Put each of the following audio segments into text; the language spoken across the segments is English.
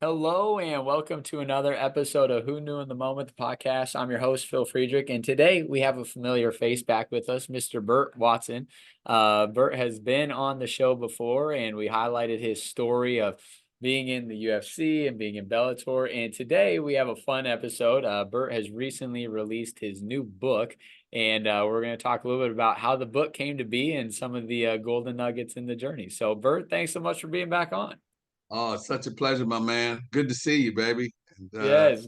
Hello and welcome to another episode of Who Knew in the Moment, the podcast. I'm your host, Phil Friedrich, and today we have a familiar face back with us, Mr. Burt Watson. Burt has been on the show before, and we highlighted his story of being in the UFC and being in Bellator. And today we have a fun episode. Burt has recently released his new book, and we're going to talk a little bit about how the book came to be and some of the golden nuggets in the journey. So, Burt, thanks so much for being back on. Oh, it's such a pleasure, my man. Good to see you, baby. And Yes.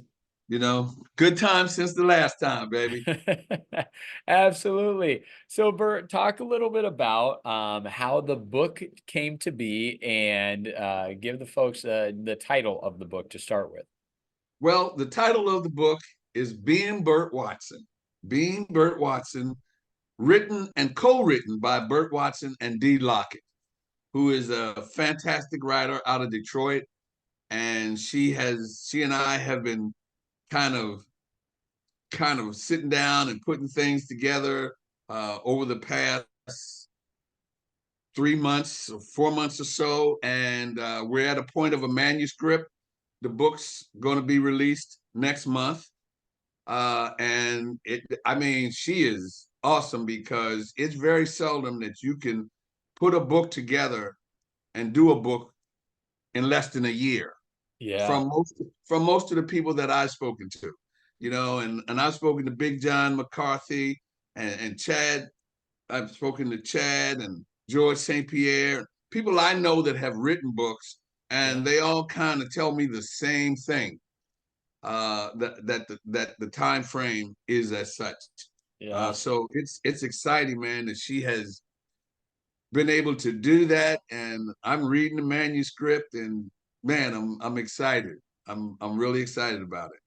good time since the last time, baby. Absolutely. So, Bert, talk a little bit about how the book came to be and give the folks the title of the book to start with. Well, the title of the book is Being Burt Watson. Being Burt Watson, written and co-written by Burt Watson and Dee Lockett, who is a fantastic writer out of Detroit. And she and I have been kind of sitting down and putting things together over the past 3 months or 4 months or so, and we're at a point of a manuscript. The book's going to be released next month, I mean, she is awesome because it's very seldom that you can put a book together and do a book in less than a year. Yeah. From most of the people that I've spoken to, and I've spoken to Big John McCarthy and Chad. I've spoken to Chad and George St. Pierre, people I know that have written books, and Yeah. they all kind of tell me the same thing. That the time frame is as such. Yeah. So it's exciting, man, that she has been able to do that, and I'm reading the manuscript, and man, I'm excited. I'm really excited about it.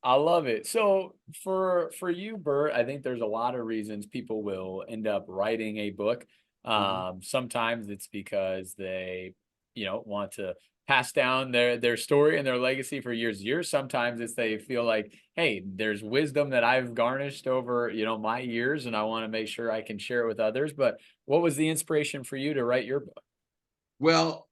I love it. So for you, Bert, I think there's a lot of reasons people will end up writing a book. Mhm. Sometimes it's because they, want to pass down their story and their legacy for years and years. Sometimes it's they feel like, hey, there's wisdom that I've garnished over, my years, and I want to make sure I can share it with others. But what was the inspiration for you to write your book? Well,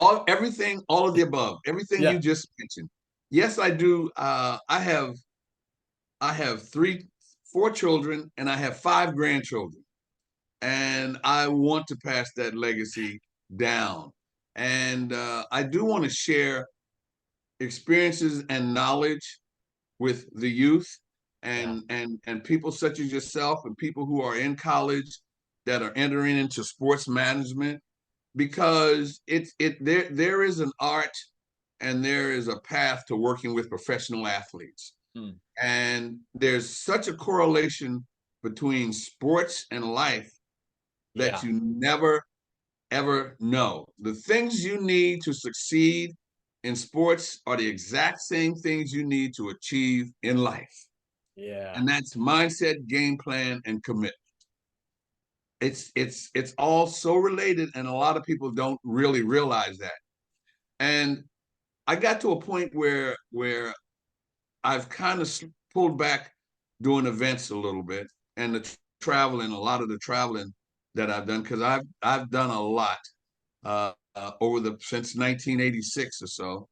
all of the above, everything you Yeah. just mentioned. Yes, I do. I have four children, and I have five grandchildren, and I want to pass that legacy down. And I do want to share experiences and knowledge with the youth Yeah. and people such as yourself and people who are in college that are entering into sports management, because there is an art and there is a path to working with professional athletes. Hmm. And there's such a correlation between sports and life that Yeah. you never, ever know. The things you need to succeed in sports are the exact same things you need to achieve in life. Yeah. And that's mindset, game plan, and commitment. It's all so related, and a lot of people don't really realize that. And I got to a point where I've kind of pulled back doing events a little bit, and a lot of the traveling that I've done, because I've done a lot over the since 1986 or so,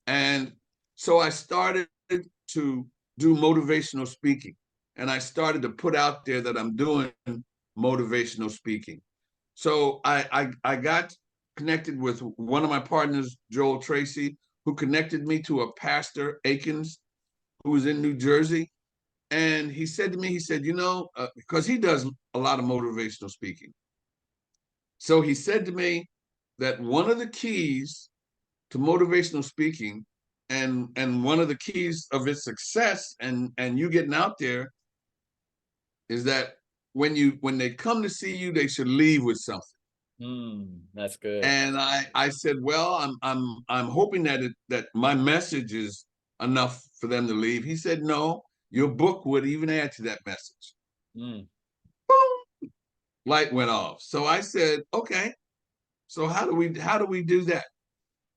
and so I started to do motivational speaking, and I started to put out there that I'm doing motivational speaking. So I got connected with one of my partners, Joel Tracy, who connected me to a pastor, Akins, who was in New Jersey. And he said to me, he said, because he does a lot of motivational speaking. So he said to me that one of the keys to motivational speaking and one of the keys of its success and you getting out there is that when they come to see you, they should leave with something. That's good. And I said, well, I'm hoping that my message is enough for them to leave. He said, no, your book would even add to that message. Mm. Boom, light went off. So I said, okay, so how do we do that?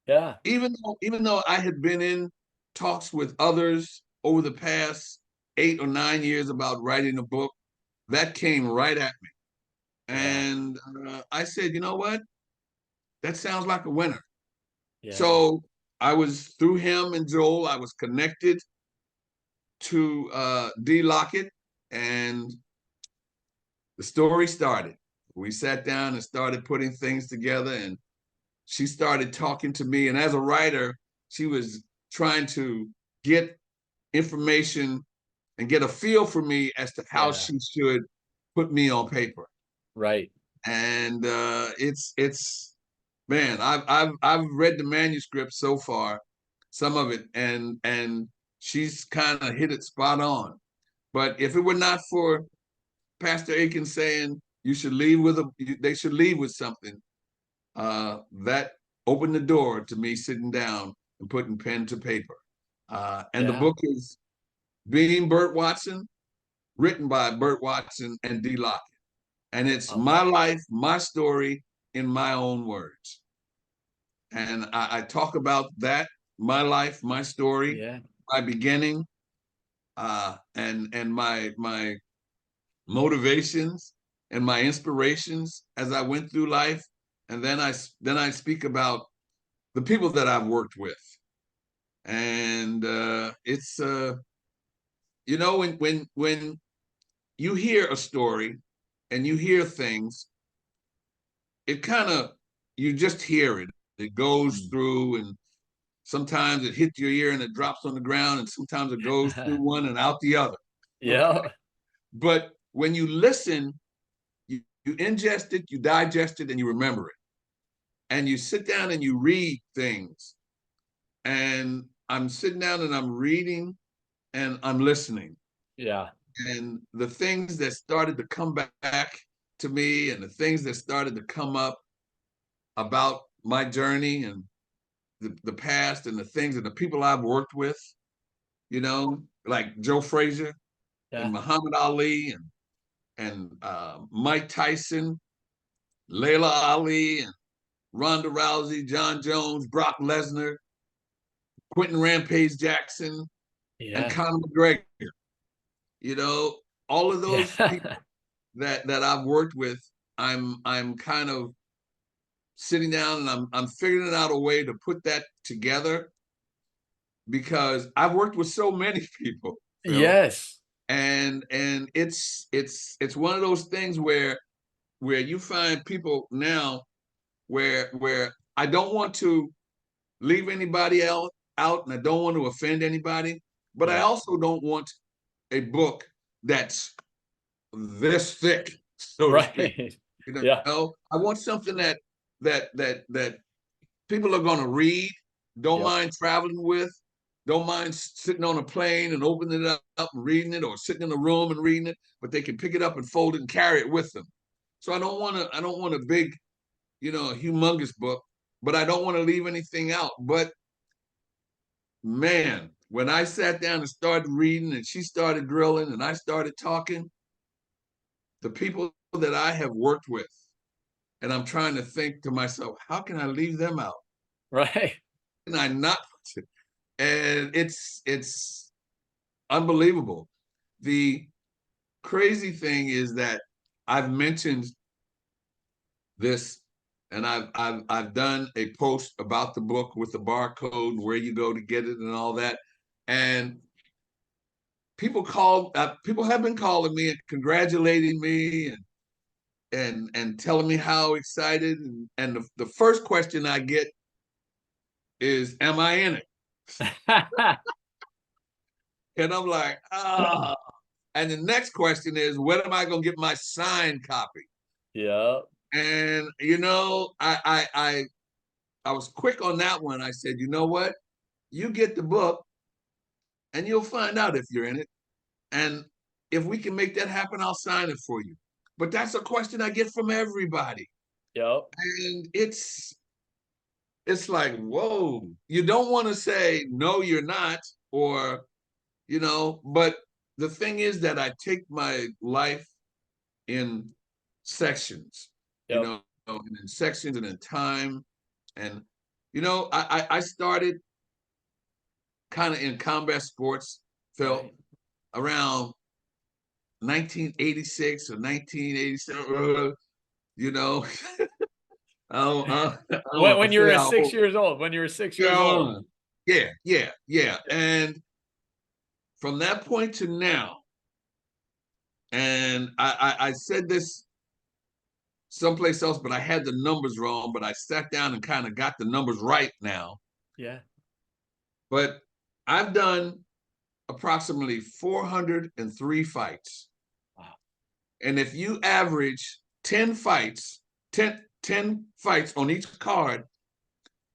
Yeah. Even though I had been in talks with others over the past 8 or 9 years about writing a book, that came right at me. Yeah. And I said, you know what? That sounds like a winner. Yeah. So I was through him and Joel, I was connected to D Lockett, and the story started. We sat down and started putting things together, and she started talking to me. And as a writer, she was trying to get information and get a feel for me as to how Yeah. she should put me on paper. Right. And it's man, I've read the manuscript so far, some of it, and she's kind of hit it spot on. But if it were not for Pastor Aiken saying you should leave with they should leave with something, that opened the door to me sitting down and putting pen to paper. And the Yeah. book is Being Burt Watson, written by Burt Watson and D. Lockett. And it's Okay. my life, my story in my own words. And I talk about that, my life, my story, Yeah. my beginning, and my motivations and my inspirations as I went through life. And then I speak about the people that I've worked with. And it's when you hear a story and you hear things, it kind of, you just hear it. It goes Mm. through, and sometimes it hits your ear and it drops on the ground, and sometimes it goes through one and out the other. Okay. Yeah. But when you listen, you ingest it, you digest it, and you remember it. And you sit down and you read things. And I'm sitting down and I'm reading and I'm listening. Yeah. And the things that started to come back to me and the things that started to come up about my journey and the past and the things and the people I've worked with, like Joe Frazier and Yeah. Muhammad Ali and Mike Tyson, Layla Ali and Ronda Rousey, John Jones, Brock Lesnar, Quentin Rampage Jackson, and Yeah. Conor McGregor. You know, all of those people Yeah. that I've worked with, I'm kind of sitting down and I'm figuring out a way to put that together because I've worked with so many people, Phil, Yes. and it's one of those things where you find people now where I don't want to leave anybody else out and I don't want to offend anybody, but I Yeah. also don't want a book that's this thick, so to speak. Right. You Yeah. know, I want something that people are going to read, don't Yep. mind traveling with, don't mind sitting on a plane and opening it up and reading it, or sitting in a room and reading it, but they can pick it up and fold it and carry it with them. So I don't want a big, a humongous book, but I don't want to leave anything out. But man, when I sat down and started reading and she started drilling and I started talking, the people that I have worked with, and I'm trying to think to myself, how can I leave them out? Right. And I not, and it's unbelievable. The crazy thing is that I've mentioned this, and I've done a post about the book with the barcode, where you go to get it, and all that. And people have been calling me and congratulating me and telling me how excited. And the first question I get is, "Am I in it?" And I'm like, ah. And the next question is, when am I going to get my signed copy? Yeah. And I was quick on that one. I said, you know what? You get the book, and you'll find out if you're in it. And if we can make that happen, I'll sign it for you. But that's a question I get from everybody, Yep. and it's like, whoa. You don't want to say no, you're not, or but the thing is that I take my life in sections, Yep. and in sections and in time. And I started kind of in combat sports, Phil, Right. around 1986 or 1987, you know. I don't want to When you say were how six old. years old, when you were 6 years old. Yeah, yeah. And from that point to now, and I said this someplace else, but I had the numbers wrong, but I sat down and kind of got the numbers right now. Yeah. But I've done approximately 403 fights. Wow. And if you average 10 fights, 10 fights on each card,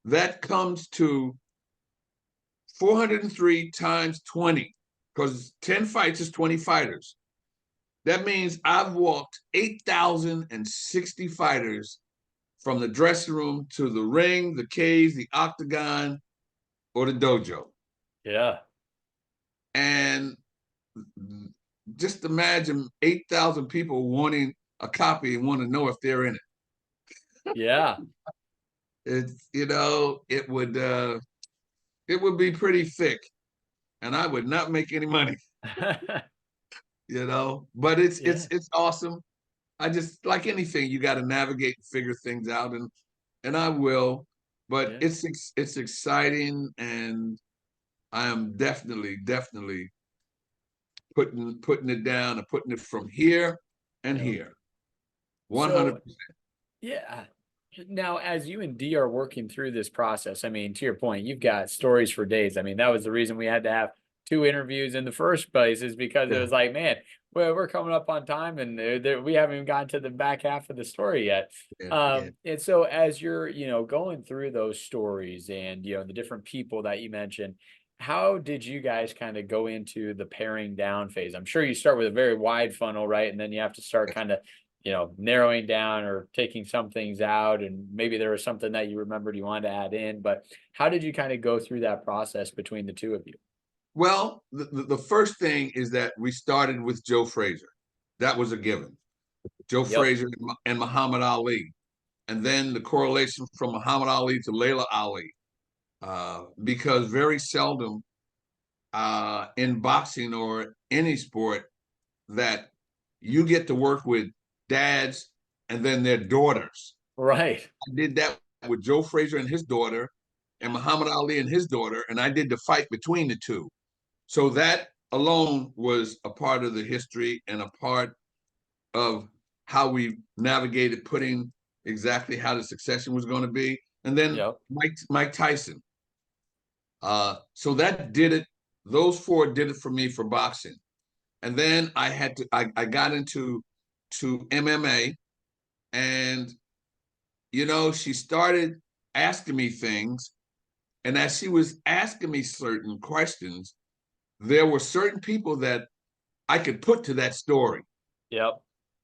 that comes to 403 times 20, because 10 fights is 20 fighters. That means I've walked 8,060 fighters from the dressing room to the ring, the cage, the octagon, or the dojo. Yeah. And just imagine 8,000 people wanting a copy and want to know if they're in it. Yeah. It's, it would be pretty thick, and I would not make any money, But Yeah. it's awesome. I just, like anything, you got to navigate and figure things out, and I will. But Yeah. it's exciting, and I am definitely putting it down and putting it from here and Yeah. here. So 100%. yeah. Now, as you and D are working through this process, I mean, to your point, you've got stories for days. I mean, that was the reason we had to have two interviews in the first place, is because it Yeah, was like, man, well, we're coming up on time, and we haven't even gotten to the back half of the story yet. yeah. And so as you're, going through those stories and, the different people that you mentioned, how did you guys kind of go into the paring down phase? I'm sure you start with a very wide funnel, right? And then you have to start kind of narrowing down or taking some things out, and maybe there was something that you remembered you wanted to add in, but how did you kind of go through that process between the two of you? Well, the first thing is that we started with Joe Frazier. That was a given. Joe Yep. Frazier and Muhammad Ali. And then the correlation from Muhammad Ali to Layla Ali. Because very seldom in boxing or any sport that you get to work with dads and then their daughters. Right. I did that with Joe Frazier and his daughter, and Muhammad Ali and his daughter, and I did the fight between the two. So that alone was a part of the history and a part of how we navigated putting exactly how the succession was going to be. And then Yep. Mike Tyson. So that did it. Those four did it for me for boxing. And then I got into MMA, and she started asking me things. And as she was asking me certain questions, there were certain people that I could put to that story. Yep.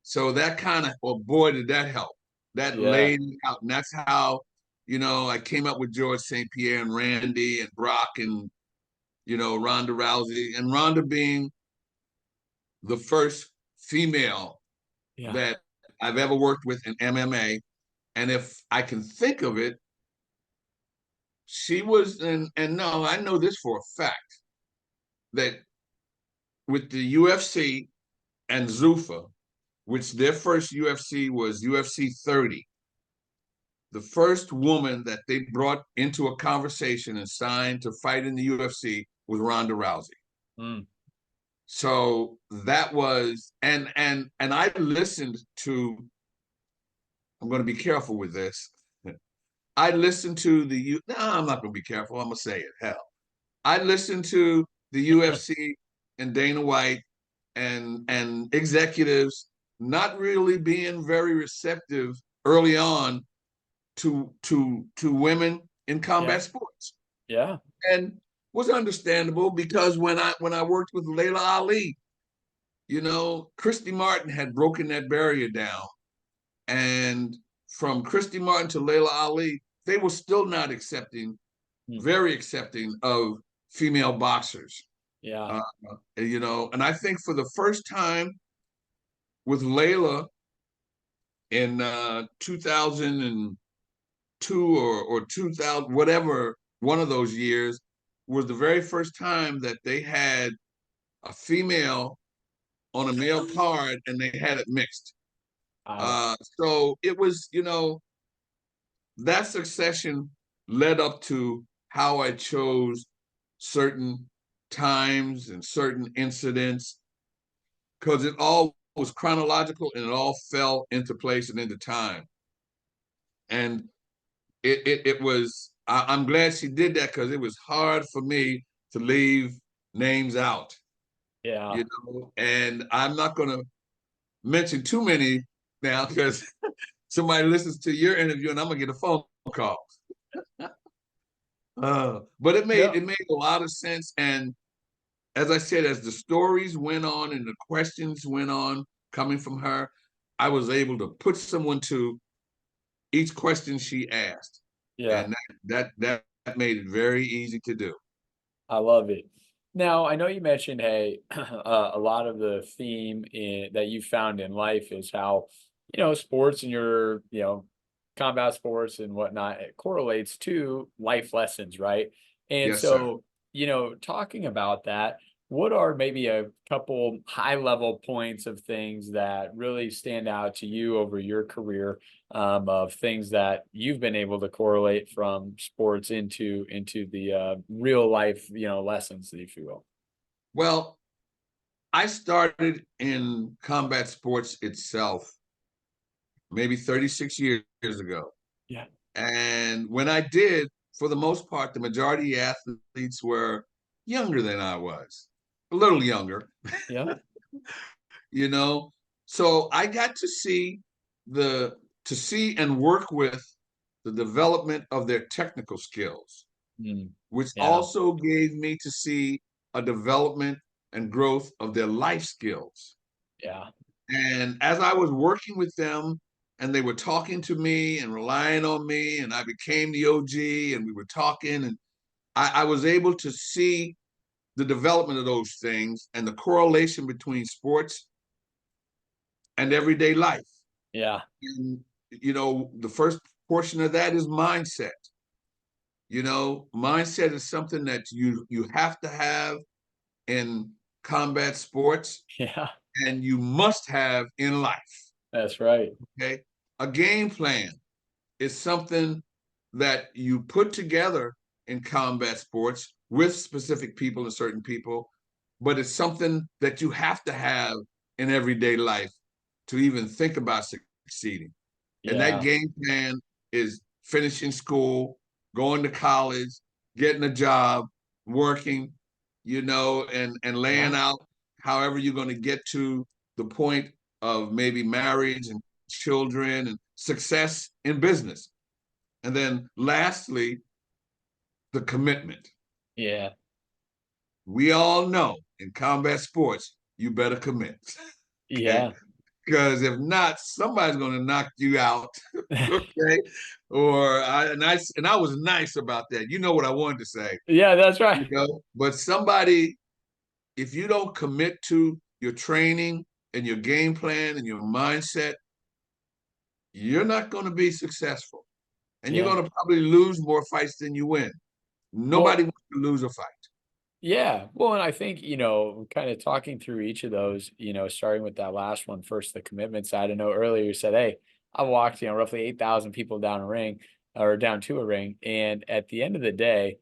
So that kind of, oh boy, did that help. That Yeah. laid out. And that's how, I came up with George St. Pierre and Randy and Brock and, Ronda Rousey, and Ronda being the first female Yeah. that I've ever worked with in MMA. And if I can think of it, she was, and no, I know this for a fact, that with the UFC and Zuffa, which their first UFC was UFC 30, the first woman that they brought into a conversation and signed to fight in the UFC was Ronda Rousey. Mm. So that was, and I listened to, I'm going to be careful with this. I listened to no, I'm not going to be careful. I'm going to say it. Hell, I listened to the UFC and Dana White and executives not really being very receptive early on to women in Yeah. combat sports, Yeah. and was understandable because when I worked with Layla Ali, Christy Martin had broken that barrier down, and from Christy Martin to Layla Ali, they were still not Mm. very accepting of female boxers. Yeah. Uh, and I think for the first time with Layla in 2002 or 2000, whatever, one of those years, was the very first time that they had a female on a male card and they had it mixed. Wow. So it was, that succession led up to how I chose certain times and certain incidents, because it all was chronological and it all fell into place and into time. And it was, I'm glad she did that, because it was hard for me to leave names out, Yeah. and I'm not going to mention too many now, because somebody listens to your interview and I'm gonna get a phone call. But No. it made a lot of sense. And as I said, as the stories went on and the questions went on coming from her, I was able to put someone to each question she asked, Yeah. and that made it very easy to do. I love it. Now, I know you mentioned, hey, a lot of the theme that you found in life is how, sports and your, combat sports and whatnot, it correlates to life lessons, right? And Yes, sir. so, talking about that, what are maybe a couple high level points of things that really stand out to you over your career, of things that you've been able to correlate from sports into the real life, lessons, if you will. Well, I started in combat sports itself maybe 36 years ago. Yeah. And when I did, for the most part, the majority of athletes were younger than I was, a little younger, Yeah. you know. So I got the to see and work with the development of their technical skills, Mm. which Yeah. also gave me to see a development and growth of their life skills. Yeah. And as I was working with them and they were talking to me and relying on me, and I became the OG and we were talking, and I was able to see the development of those things and the correlation between sports and everyday life. Yeah. And, the first portion of that is mindset. Mindset is something that you have to have in combat sports, Yeah. and you must have in life. That's right. Okay. A game plan is something that you put together in combat sports with specific people and certain people, but it's something that you have to have in everyday life to even think about succeeding. And that Yeah. game plan is finishing school, going to college, getting a job, working, and laying Yeah. out however you're going to get to the point of maybe marriage and children and success in business. And then lastly, the commitment. Yeah. We all know in combat sports, you better commit. Okay. Yeah. Because if not, somebody's going to knock you out. Okay. And I was nice about that. You know what I wanted to say, Yeah, that's right. but somebody, if you don't commit to your training and your game plan and your mindset, you're not going to be successful. And you're Yeah. going to probably lose more fights than you win. Nobody Well, wants to lose a fight. yeah. Well, and I think, kind of talking through each of those, starting with that last one first, the commitment side. I know earlier you said, hey, I walked, roughly 8,000 people down a ring or down to a ring. And at the end of the day,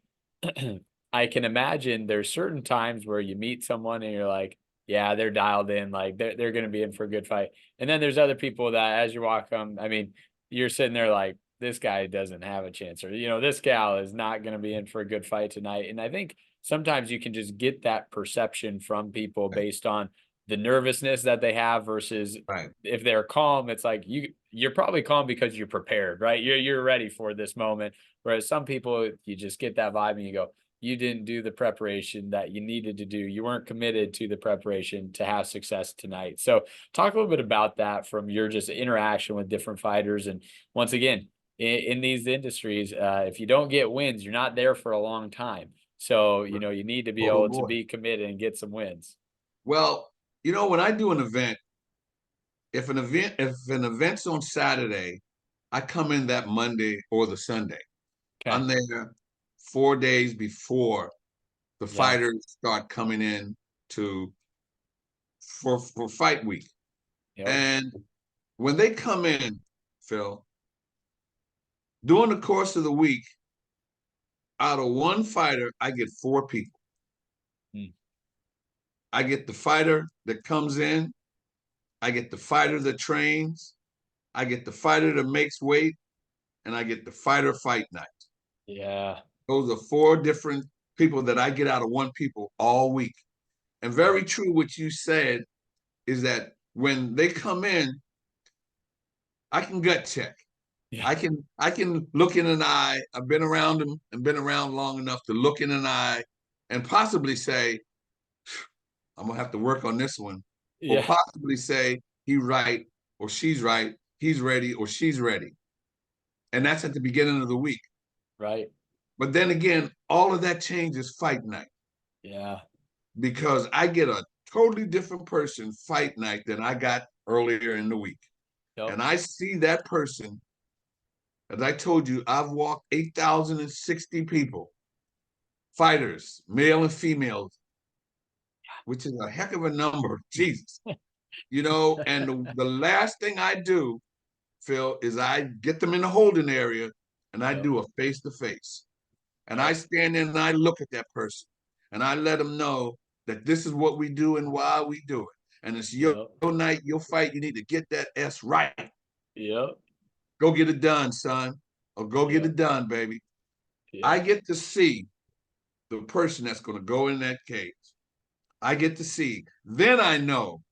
I can imagine there's certain times where you meet someone and you're like, yeah, they're dialed in, like they're going to be in for a good fight. And then there's other people that as you walk them, I mean, you're sitting there like, this guy doesn't have a chance, or, this gal is not going to be in for a good fight tonight. And I think sometimes you can just get that perception from people Right. based on the nervousness that they have versus Right. if they're calm, it's like you're probably calm because you're prepared, right? You're ready for this moment. Whereas some people, you just get that vibe and you go, you didn't do the preparation that you needed to do. You weren't committed to the preparation to have success tonight. So talk a little bit about that from your just interaction with different fighters. And once again, in these industries, if you don't get wins, you're not there for a long time. So, you need to be Oh able to boy. be committed and get some wins. Well, when I do an event, if an event's on Saturday, I come in that Monday or the Sunday. Okay. I'm there 4 days before the Yeah. fighters start coming in to for fight week. Yep. And when they come in, Phil, During the course of the week, out of one fighter, I get four people. Mm. I get the fighter that comes in, I get the fighter that trains, I get the fighter that makes weight, and I get the fighter fight night. Yeah. Those are four different people that I get out of one people all week. And very true what you said is that when they come in, I can gut check. Yeah. I can look in an eye. I've been around them and been around long enough to look in an eye and possibly say, I'm gonna have to work on this one, or Yeah. possibly say he's right or she's right, he's ready or she's ready. And that's at the beginning of the week. Right. But then again, all of that changes fight night Yeah. because I get a totally different person fight night than I got earlier in the week. Yep. And I see that person, as I told you, I've walked 8,060 people, fighters, male and female, which is a heck of a number. Jesus. And the last thing I do, Phil, is I get them in the holding area and I Yep. do a face to face. And I Yep. stand in and I look at that person and I let them know that this is what we do and why we do it. And it's Yep. your night, your fight. You need to get that S right. Yep. Go get it done, son, or go get Yep. it done, baby. I Yep. get to see the person that's going to go in that cage. I get to see. Then I know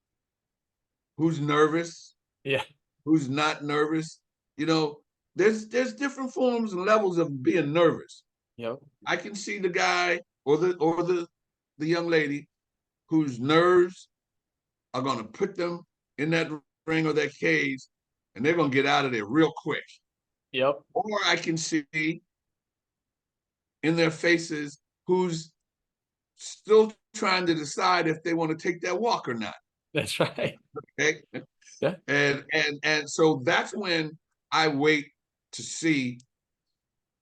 who's nervous, Yeah. who's not nervous. You know, there's different forms and levels of being nervous. Yep. I can see the guy or the young lady whose nerves are going to put them in that ring or that cage, and they're going to get out of there real quick. Yep. Or I can see in their faces who's still trying to decide if they want to take that walk or not. That's right. Okay. Yeah. And so that's when I wait to see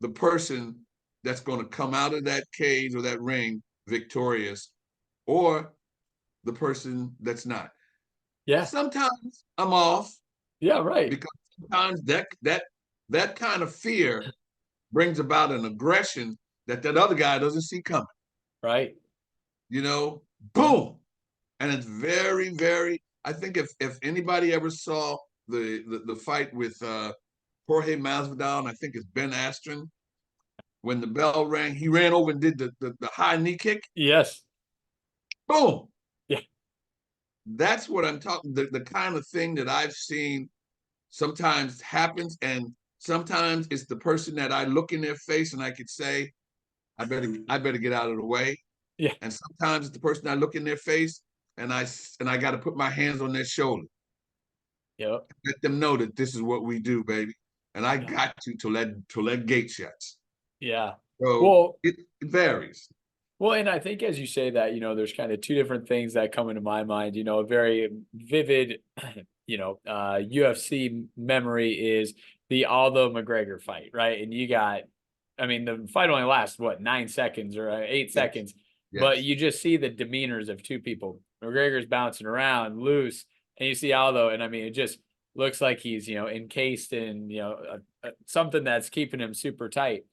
the person that's going to come out of that cage or that ring victorious, or the person that's not. Yeah. Sometimes I'm off Yeah. Right. because sometimes that kind of fear brings about an aggression that other guy doesn't see coming. Right. Yeah. Boom, and it's very, very. I think if anybody ever saw the fight with Jorge Masvidal, and I think it's Ben Askren, when the bell rang, he ran over and did the high knee kick. Yes. Boom. Yeah. That's what I'm talking. The kind of thing that I've seen sometimes happens, and sometimes it's the person that I look in their face and I could say, I better get out of the way. Yeah. And sometimes it's the person I look in their face and I got to put my hands on their shoulder, Yep. let them know that this is what we do, baby. And I Yeah. got you to let gate shuts. Yeah. So Well, it varies. Well, and I think as you say that, there's kind of two different things that come into my mind. A very vivid, UFC memory is the Aldo McGregor fight, right? And I mean, the fight only lasts what, 9 seconds or 8 Yes, seconds, but yes. you just see the demeanors of two people. McGregor's bouncing around loose, and you see Aldo, and I mean, it just looks like he's encased in something that's keeping him super tight,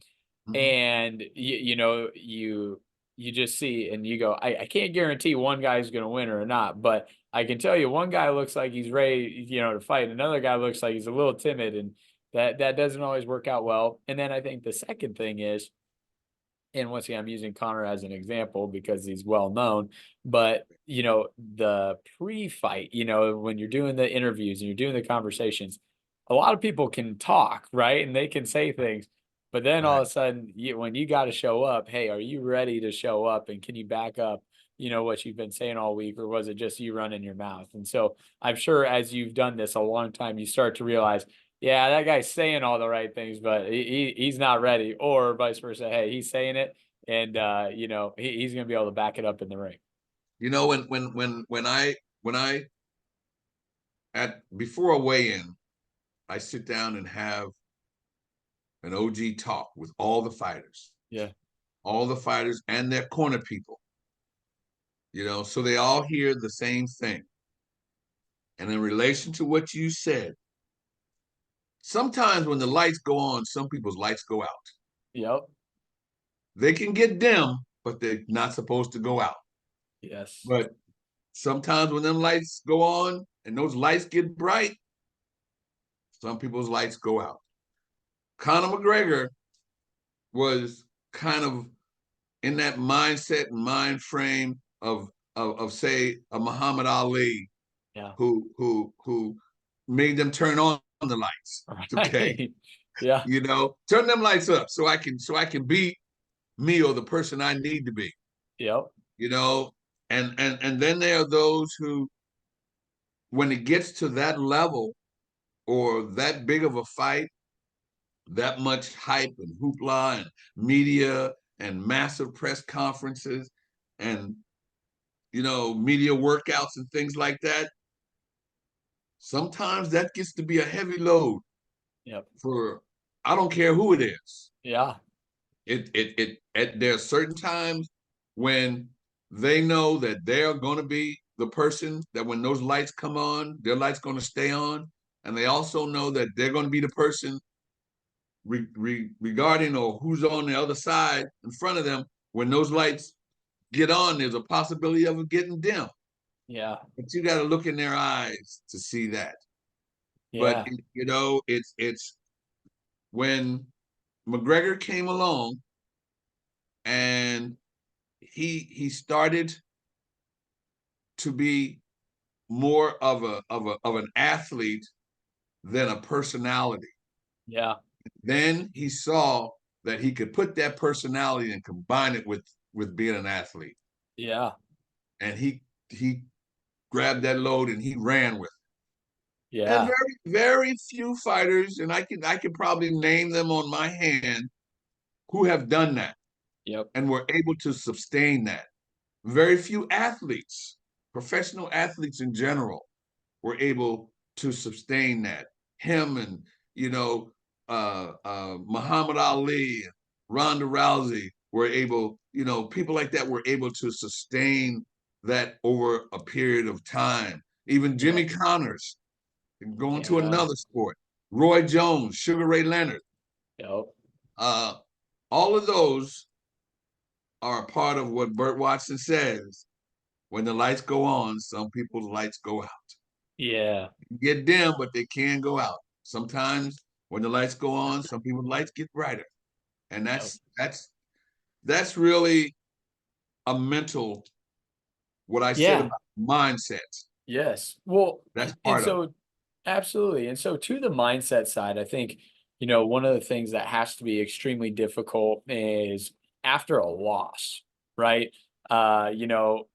Mm-hmm. and you just see and you go, I can't guarantee one guy's going to win or not, but I can tell you one guy looks like he's ready, to fight. Another guy looks like he's a little timid, and that doesn't always work out well. And then I think the second thing is, and once again, I'm using Connor as an example because he's well known, but the pre-fight, when you're doing the interviews and you're doing the conversations, a lot of people can talk, right? And they can say things, but then all Right. of a sudden, when you got to show up, hey, are you ready to show up? And can you back up, what you've been saying all week, or was it just you running your mouth? And so I'm sure as you've done this a long time, you start to realize, yeah, that guy's saying all the right things, but he's not ready, or vice versa. Hey, he's saying it, and he's going to be able to back it up in the ring. When I at before a weigh-in, I sit down and have an OG talk with Yeah, all the fighters and their corner people. So they all hear the same thing. And in relation to what you said, sometimes when the lights go on, some people's lights go out. Yep. They can get dim, but they're not supposed to go out. Yes. But sometimes when them lights go on and those lights get bright, some people's lights go out. Conor McGregor was kind of in that mindset and mind frame of say a Muhammad Ali Yeah. who made them turn on the lights. Okay. Right. Yeah. Turn them lights up so I can be me or the person I need to be. Yep. You know, and then there are those who, when it gets to that level or that big of a fight, that much hype and hoopla and media and massive press conferences and media workouts and things like that, sometimes that gets to be a heavy load Yep. for, I don't care who it is. Yeah. There are certain times when they know that they're going to be the person that when those lights come on, their light's going to stay on. And they also know that they're going to be the person regarding or who's on the other side in front of them. When those lights get on, there's a possibility of it getting dim. Yeah. But you got to look in their eyes to see that. But Yeah. it's when McGregor came along and he started to be more of an athlete than a personality. Yeah. Then he saw that he could put that personality and combine it with being an athlete. Yeah. And he grabbed that load and he ran with it. And Yeah. very few fighters, and I can probably name them on my hand, who have done that Yep. and were able to sustain that. Very few athletes, professional athletes in general, were able to sustain that. Him and Muhammad Ali, Ronda Rousey were able, people like that were able to sustain that over a period of time. Even Yep. Jimmy Connors, going to Yeah. another sport. Roy Jones, Sugar Ray Leonard, Yep. uh, all of those are a part of what Burt Watson says. When the lights go on, some people's lights go out. Yeah. Get dim, but they can go out. Sometimes when the lights go on, some people's lights get brighter. And Yep. that's really a mental, what I said Yeah. about mindset. Yes. Well, That's and part of it. so absolutely. And so to the mindset side, I think, one of the things that has to be extremely difficult is after a loss, right? You know,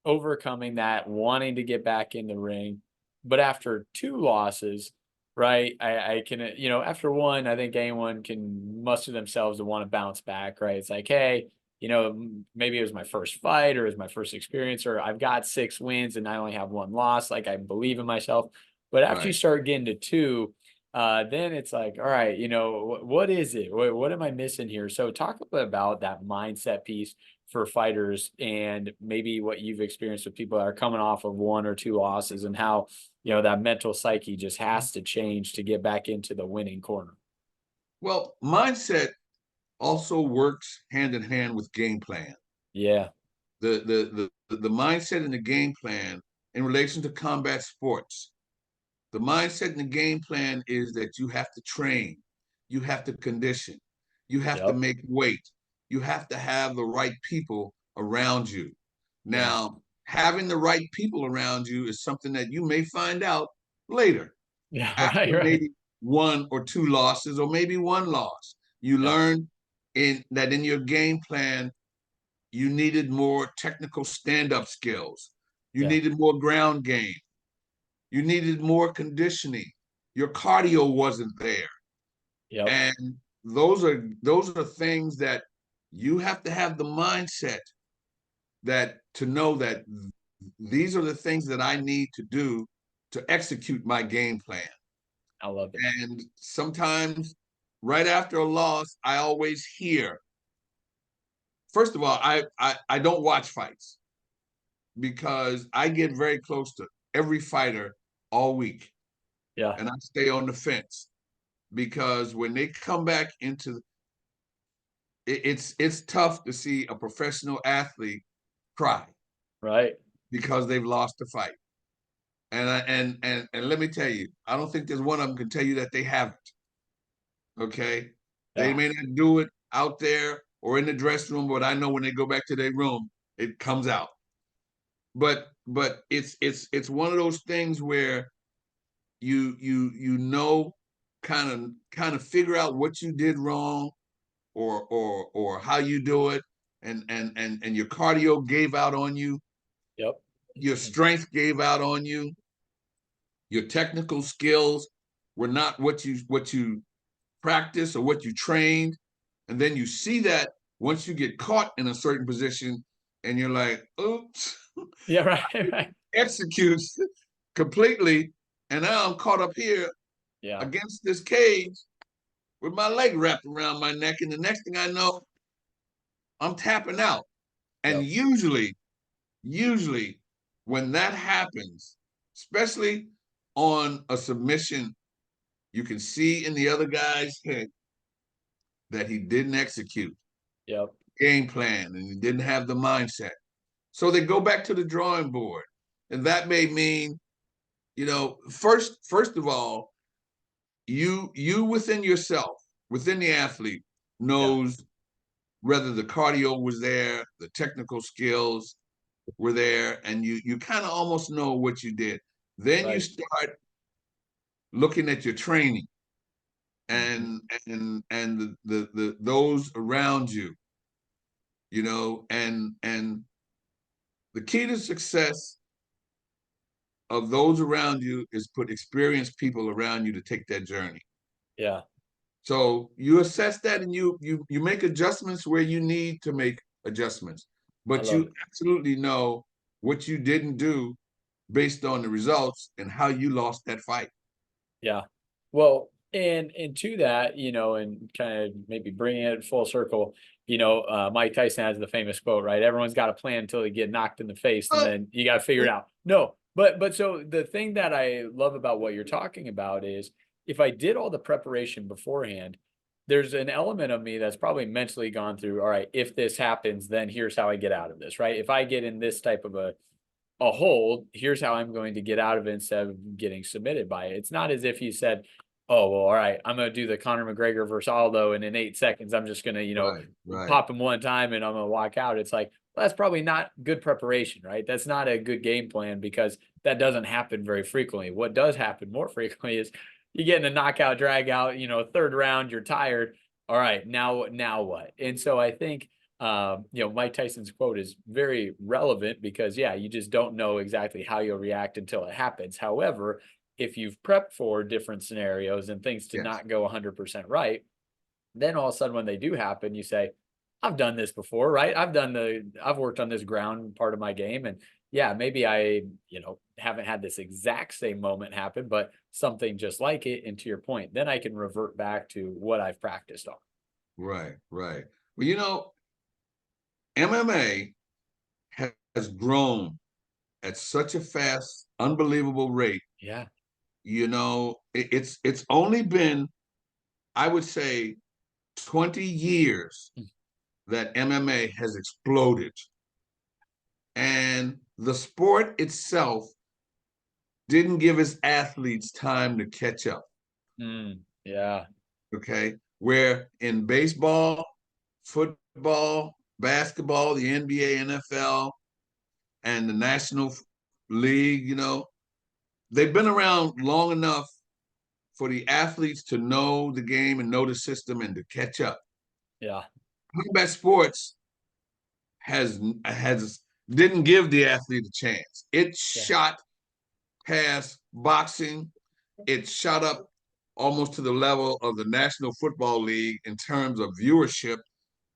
overcoming that, wanting to get back in the ring. But after two losses, right? I can, after one, I think anyone can muster themselves to want to bounce back, right? It's like, hey, maybe it was my first fight or it was my first experience, or I've got 6 wins and I only have one loss. Like I believe in myself. But after you Right. start getting to two, then it's like, all right, what is it? What am I missing here? So talk a bit about that mindset piece for fighters and maybe what you've experienced with people that are coming off of one or two losses and how, that mental psyche just has to change to get back into the winning corner. Well, mindset also works hand in hand with game plan. Yeah. The mindset and the game plan in relation to combat sports. The mindset and the game plan is that you have to train, you have to condition, you have to Yep. make weight, you have to have the right people around you. Yeah. Now, having the right people around you is something that you may find out later, Yeah. after Right. Right. maybe one or two losses, or maybe one loss. You Yep. learn in your game plan, you needed more technical stand-up skills. You Yeah. needed more ground game. You needed more conditioning. Your cardio wasn't there. Yep. And those are things that you have to have the mindset that to know that these are the things that I need to do to execute my game plan. I love it. And sometimes right after a loss, I always hear, first of all, I don't watch fights because I get very close to every fighter all week Yeah. and I stay on the fence. because when they come back into it's tough to see a professional athlete cry Right. because they've lost the fight. And let me tell you, I don't think there's one of them can tell you that they haven't. Okay, they Yeah. may not do it out there or in the dressing room, but I know when they go back to their room, it comes out. But it's one of those things where you know kind of figure out what you did wrong or how you do it, and your cardio gave out on you, Yep. your strength gave out on you, your technical skills were not what you practice or what you trained. And then you see that once you get caught in a certain position and you're like, oops, Yeah. Right. Right. executes completely. And now I'm caught up here Yeah. against this cage with my leg wrapped around my neck. And the next thing I know, I'm tapping out. And Yep. usually when that happens, especially on a submission, you can see in the other guy's head that he didn't execute Yep. game plan and he didn't have the mindset. So they go back to the drawing board. And that may mean, first of all, you within yourself, within the athlete, Yeah. knows whether the cardio was there, the technical skills were there, and you kind of almost know what you did. Then you Right. start looking at your training Hmm. and the those around you, and the key to success of those around you is put experienced people around you to take that journey. Yeah. So you assess that and you make adjustments where you need to make adjustments, I but love you it. absolutely know what you didn't do based on the results and how you lost that fight. Yeah. Well, and to that, and kind of maybe bringing it full circle, Mike Tyson has the famous quote, right? Everyone's got a plan until they get knocked in the face, and Oh, then you got to figure it out. No, but so the thing that I love about what you're talking about is if I did all the preparation beforehand, there's an element of me that's probably mentally gone through, all right, if this happens, then here's how I get out of this, right? If I get in this type of a hold, here's how I'm going to get out of it instead of getting submitted by it. It's not as if he said, oh, well, all right, I'm going to do the Conor McGregor versus Aldo, and in 8 seconds, I'm just going to, right, right, pop him one time and I'm going to walk out. It's like, well, that's probably not good preparation, right? That's not a good game plan because that doesn't happen very frequently. What does happen more frequently is you get in a knockout, drag out, third round, you're tired. All right, now what? And so I think Mike Tyson's quote is very relevant because, yeah, you just don't know exactly how you'll react until it happens. However, if you've prepped for different scenarios and things to yes, not go 100% right, then all of a sudden when they do happen, you say, I've done this before, right? I've worked on this ground part of my game. And yeah, maybe I, haven't had this exact same moment happen, but something just like it. And to your point, then I can revert back to what I've practiced on. right, right. Well, MMA has grown at such a fast, unbelievable rate. Yeah. It's only been, I would say, 20 years Mm. that MMA has exploded. And the sport itself didn't give its athletes time to catch up. Yeah. Okay. Where in baseball, football, basketball, the NBA, NFL, and the National League, they've been around long enough for the athletes to know the game and know the system and to catch up. Yeah. Combat sports has didn't give the athlete a chance. It Yeah. shot past boxing. It shot up almost to the level of the National Football League in terms of viewership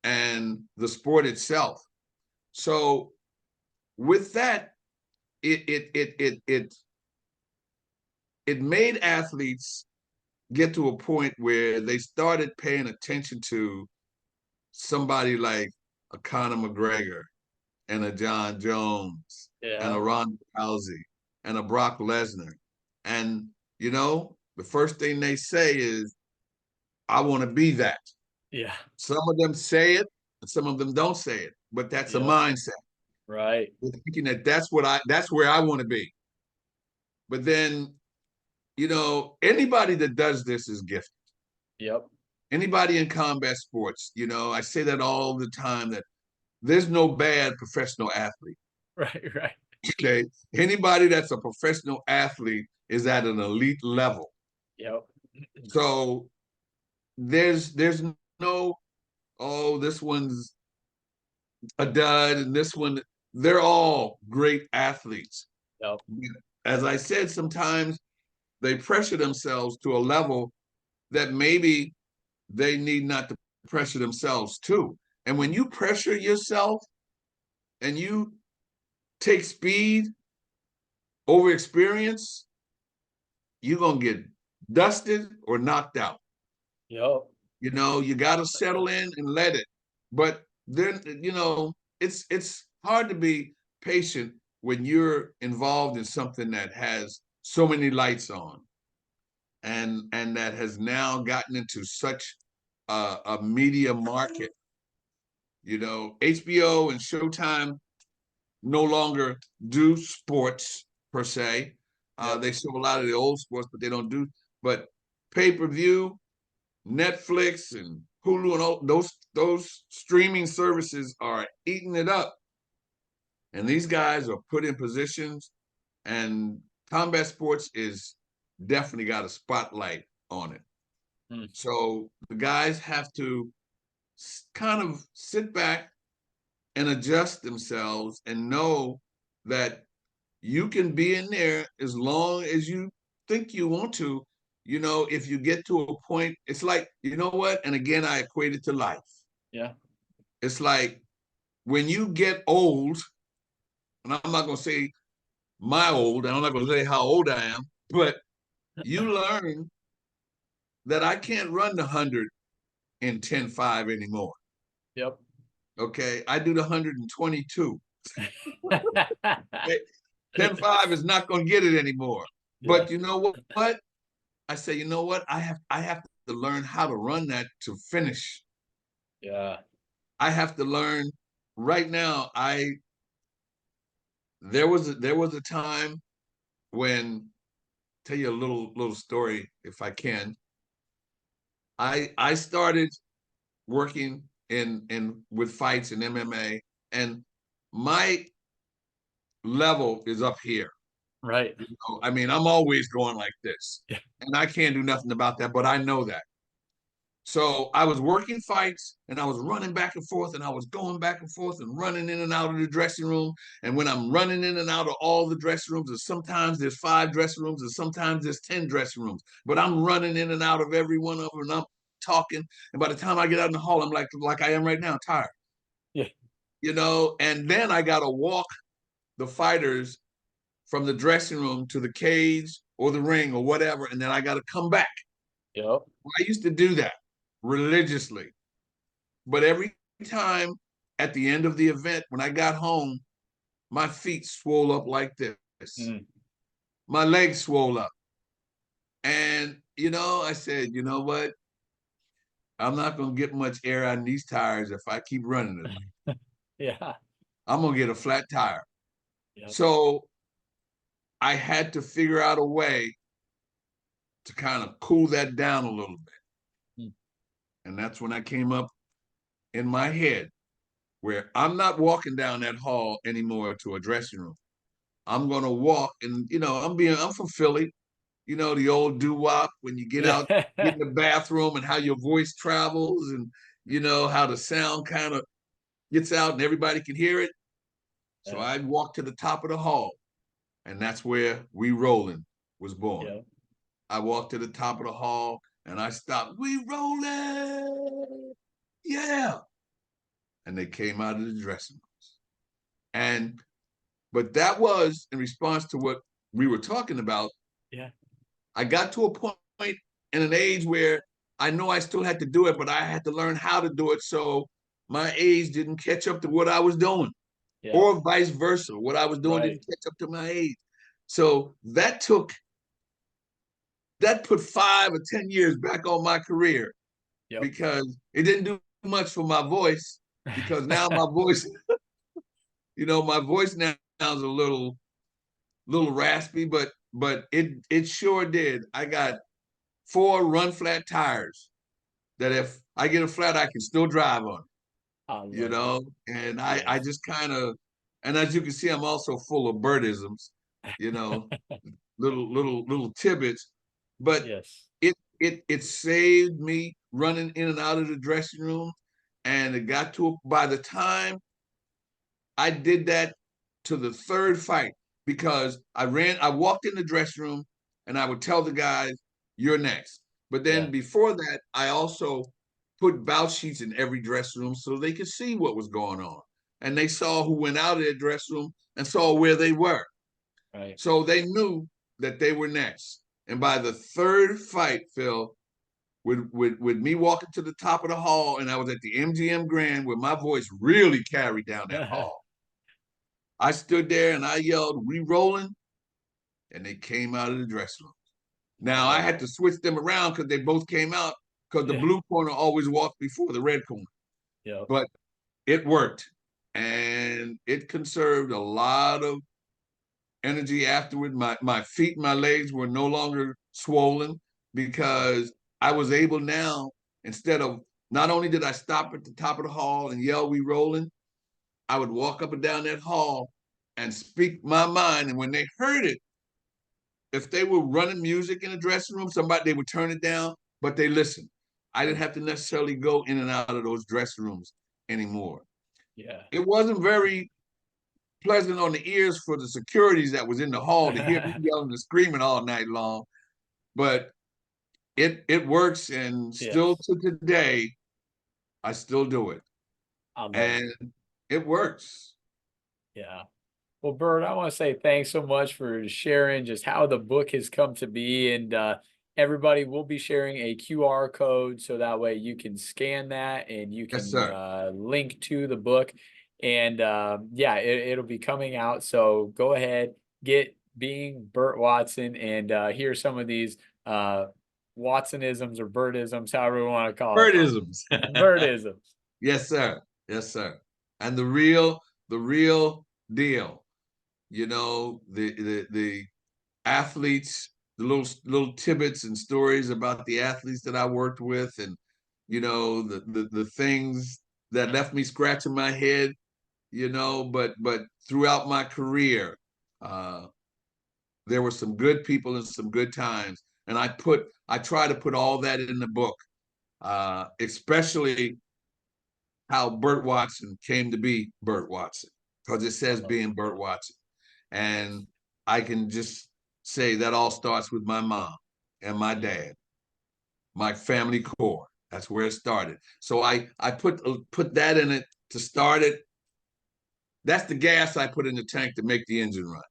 and the sport itself. So with that, it made athletes get to a point where they started paying attention to somebody like a Conor McGregor and a John Jones and Yeah. a Ronda Rousey and a Brock Lesnar. And, the first thing they say is, I want to be that. Yeah. Some of them say it, and some of them don't say it, but that's a Yep. mindset. Right. They're thinking that that's where I want to be. But then, anybody that does this is gifted. Yep. Anybody in combat sports, I say that all the time that there's no bad professional athlete. Right. Right. Okay. Anybody that's a professional athlete is at an elite level. Yep. So there's no, oh, this one's a dud and this one, they're all great athletes. Yep. As I said, sometimes they pressure themselves to a level that maybe they need not to pressure themselves to. And when you pressure yourself and you take speed over experience, you're going to get dusted or knocked out. Yep. You got to settle in and let it. But then, it's hard to be patient when you're involved in something that has so many lights on and that has now gotten into such a media market. HBO and Showtime no longer do sports per se. Yep. They show a lot of the old sports, but they don't do. But pay-per-view, Netflix and Hulu and all those streaming services are eating it up. And these guys are put in positions, and combat sports is definitely got a spotlight on it. Mm. So the guys have to kind of sit back and adjust themselves and know that you can be in there as long as you think you want to. If you get to a point, it's like, you know what? And again, I equate it to life. Yeah. It's like when you get old, and I'm not going to say my old, and I'm not going to say how old I am, but you learn that I can't run the 100 in 10.5 anymore. Yep. Okay. I do the 122. Okay? 10.5 is not going to get it anymore. Yeah. But you know what? I say, you know what? I have to learn how to run that to finish. Yeah. I have to learn right now. There was a time when, tell you a little story if I can. I started working in with fights in MMA, and my level is up here. Right. I mean, I'm always going like this, Yeah. and I can't do nothing about that, but I know that. So I was working fights and I was running back and forth and I was going back and forth and running in and out of the dressing room. And when I'm running in and out of all the dressing rooms, and sometimes there's 5 dressing rooms and sometimes there's 10 dressing rooms, but I'm running in and out of every one of them and I'm talking. And by the time I get out in the hall, I'm like I am right now, tired. Yeah. And then I got to walk the fighters from the dressing room to the cage or the ring or whatever. And then I got to come back. Yep. I used to do that religiously. But every time at the end of the event, when I got home, my feet swole up like this. Mm. My legs swole up. And, I said, you know what? I'm not going to get much air on these tires if I keep running it. Yeah. I'm going to get a flat tire. Yep. So I had to figure out a way to kind of cool that down a little bit. Mm. And that's when I came up in my head where I'm not walking down that hall anymore to a dressing room. I'm gonna walk, and I'm from Philly. The old doo-wop when you get out, get in the bathroom, and how your voice travels, and how the sound kind of gets out, and everybody can hear it. So Yeah. I'd walk to the top of the hall, and that's where We Rollin' was born. Yeah. I walked to the top of the hall, and I stopped. We Rollin', yeah, and they came out of the dressing rooms, and but that was in response to what we were talking about. Yeah. I got to a point in an age where I know I still had to do it, but I had to learn how to do it so my age didn't catch up to what I was doing, Yeah. or vice versa. What I was doing Right. didn't catch up to my age. So that put 5 or 10 years back on my career. Yep. because it didn't do much for my voice, because now my voice, my voice now is a little raspy, but it sure did. I got 4 run flat tires that if I get a flat, I can still drive on, I love it. and I Yes. just kind of, and as you can see, I'm also full of Burtisms, you know, little tidbits, but Yes. it saved me running in and out of the dressing room, and it got to by the time I did that to the 3rd fight, because I walked in the dressing room and I would tell the guys, "You're next." But then Yeah. before that, I also put bout sheets in every dressing room so they could see what was going on, and they saw who went out of their dressing room and saw where they were. Right. So they knew that they were next. And by the 3rd fight, Phil, with me walking to the top of the hall, and I was at the MGM Grand where my voice really carried down that hall. I stood there and I yelled, "We rolling," and they came out of the dressing room. I Now I love had it. to switch them around because they both came out, because the Yeah. blue corner always walked before the red corner. Yep. But it worked, and it conserved a lot of energy afterward. My feet and my legs were no longer swollen, because I was able now, instead of, not only did I stop at the top of the hall and yell, "We rolling," I would walk up and down that hall and speak my mind. And when they heard it, if they were running music in the dressing room, they would turn it down, but they listened. I didn't have to necessarily go in and out of those dressing rooms anymore. Yeah. It wasn't very pleasant on the ears for the securities that was in the hall to hear me yelling and screaming all night long, but it works, and still Yes. to today, I still do it, I love it. and it works. Yeah. Well, Bert, I want to say thanks so much for sharing just how the book has come to be. And everybody will be sharing a QR code so that way you can scan that and you Yes, can sir. link to the book. And yeah, it'll be coming out. So go ahead, get Being Burt Watson, and hear some of these Watsonisms or Burtisms, however we want to call it. Birdisms. Burtisms. Yes, sir. Yes, sir. And the real deal. The athletes, the little tidbits and stories about the athletes that I worked with, and the things that left me scratching my head, but throughout my career, uh, there were some good people and some good times. And I try to put all that in the book, especially how Burt Watson came to be Burt Watson, because it I says love it. being Burt Watson. Yes. And I can just say that all starts with my mom and my Yeah. dad, my family core. That's where it started. So I put that in it to start it. That's the gas I put in the tank to make the engine run.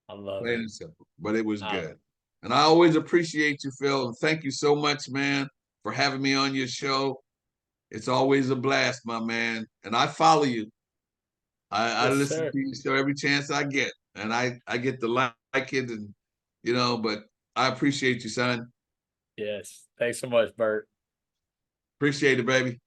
I love Plain it. and simple. But it was I, good. And I always appreciate you, Phil. And thank you so much, man, for having me on your show. It's always a blast, my man. And I follow you. I yes, listen sir. to your show every chance I get. And I get to like it, and but I appreciate you, son. Yes. Thanks so much, Bert. Appreciate it, baby.